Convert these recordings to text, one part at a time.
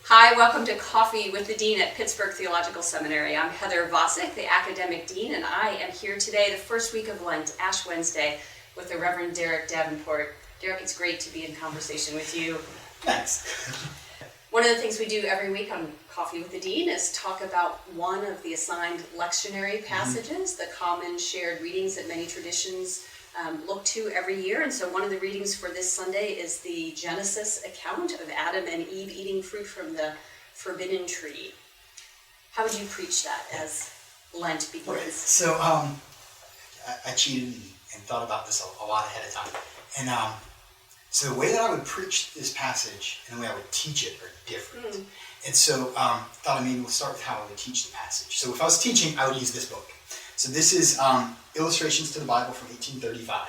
Hi, welcome to Coffee with the Dean at Pittsburgh Theological Seminary. I'm Heather Vacek, the Academic Dean, and I am here today, the first week of Lent, Ash Wednesday, with the Reverend Davenport. Derek, it's great to be in conversation with you. Thanks. One of the things we do every week on Coffee with the Dean is talk about one of the assigned lectionary passages, the common shared readings that many traditions look to every year. And so one of the readings for this Sunday is the Genesis account of Adam and Eve eating fruit from the forbidden tree. How would you preach that as Lent begins? Right. So I cheated and thought about this a lot ahead of time. And so the way that I would preach this passage and the way I would teach it are different. And so thought maybe we'll start with how I would teach the passage. So if I was teaching, I would use this book. So this is Illustrations to the Bible from 1835.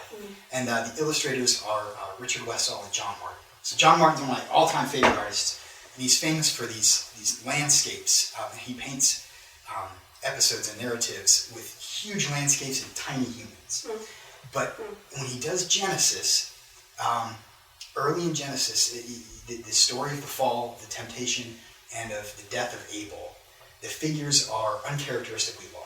And the illustrators are Richard Westall and John Martin. So John Martin's one of my all-time favorite artists. And he's famous for these landscapes. And he paints episodes and narratives with huge landscapes and tiny humans. But when he does Genesis, early in Genesis, the story of the fall, the temptation, and of the death of Abel, the figures are uncharacteristically large.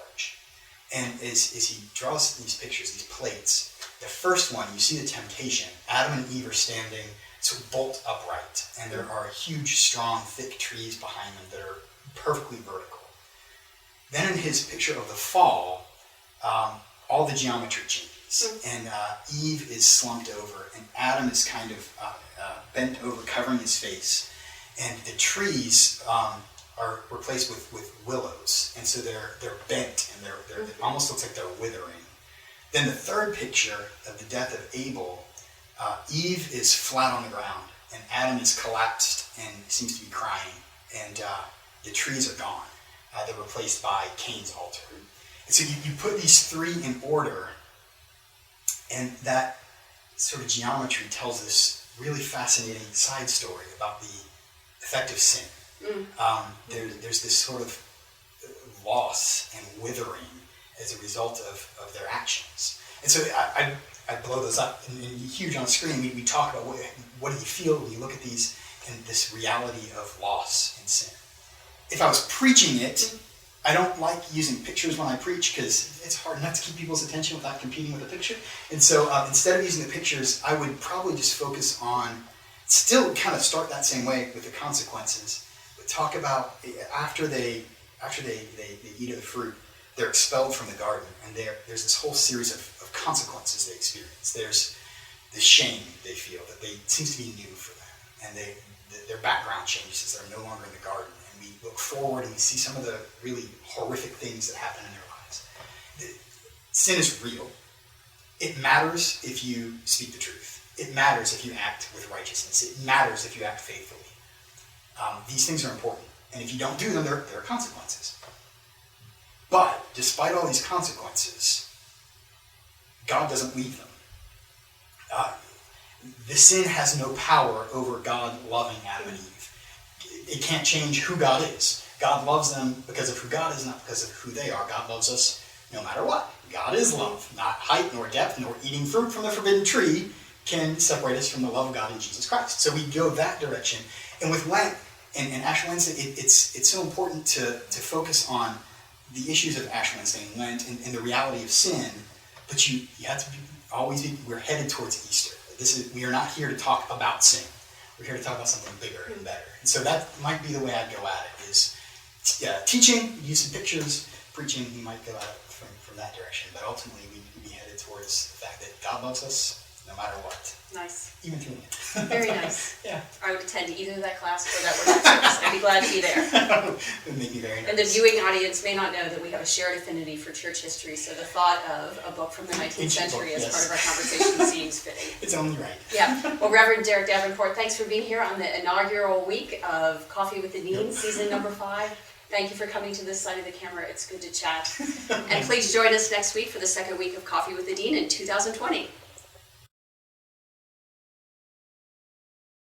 And as he draws these pictures, these plates, the first one, you see the temptation. Adam and Eve are standing sort of bolt upright, and there are huge, strong, thick trees behind them that are perfectly vertical. Then in his picture of the fall, all the geometry changes, and Eve is slumped over, and Adam is kind of bent over, covering his face, and the trees are replaced with willows, and so they're bent, and they're it almost looks like they're withering. Then the third picture of the death of Abel, Eve is flat on the ground, and Adam is collapsed and seems to be crying, and the trees are gone. They're replaced by Cain's altar. And so you put these three in order, and that sort of geometry tells this really fascinating side story about the effect of sin. There's this sort of loss and withering as a result of their actions. And so I blow those up and huge on the screen. We talk about what do you feel when you look at these and this reality of loss and sin. If I was preaching it, I don't like using pictures when I preach because it's hard enough to keep people's attention without competing with a picture. And so instead of using the pictures, I would probably just focus on, still kind of start that same way with the consequences, but talk about after they eat of the fruit, they're expelled from the garden, and there's this whole series of consequences they experience. There's the shame they feel that it seems to be new for them, and their background changes as they're no longer in the garden. And we look forward and we see some of the really horrific things that happen in their lives. Sin is real. It matters if you speak the truth. It matters if you act with righteousness. It matters if you act faithfully. These things are important. And if you don't do them, there are consequences. But despite all these consequences, God doesn't leave them. The sin has no power over God loving Adam and Eve. It can't change who God is. God loves them because of who God is, not because of who they are. God loves us no matter what. God is love. Not height, nor depth, nor eating fruit from the forbidden tree can separate us from the love of God in Jesus Christ. So we go that direction. And with Lent and Ash Wednesday, it's so important to focus on the issues of Ash Wednesday and Lent and the reality of sin, but you have to we're headed towards Easter. We are not here to talk about sin. We're here to talk about something bigger and better. And so that might be the way I'd go at it, is teaching, use some pictures, preaching, you might go at it from that direction, but ultimately we'd be headed towards the fact that God loves us no matter what. Nice. Even through it. Very nice. Yeah. I would attend either that class or that worship service. I'd be glad to be there. It would make me very nervous. And the viewing audience may not know that we have a shared affinity for church history, so the thought of a book from the 19th century as part of our conversation seems fitting. It's only right. Yeah. Well, Reverend Derek Davenport, thanks for being here on the inaugural week of Coffee with the Dean, season number 5. Thank you for coming to this side of the camera. It's good to chat. And please join us next week for the second week of Coffee with the Dean in 2020.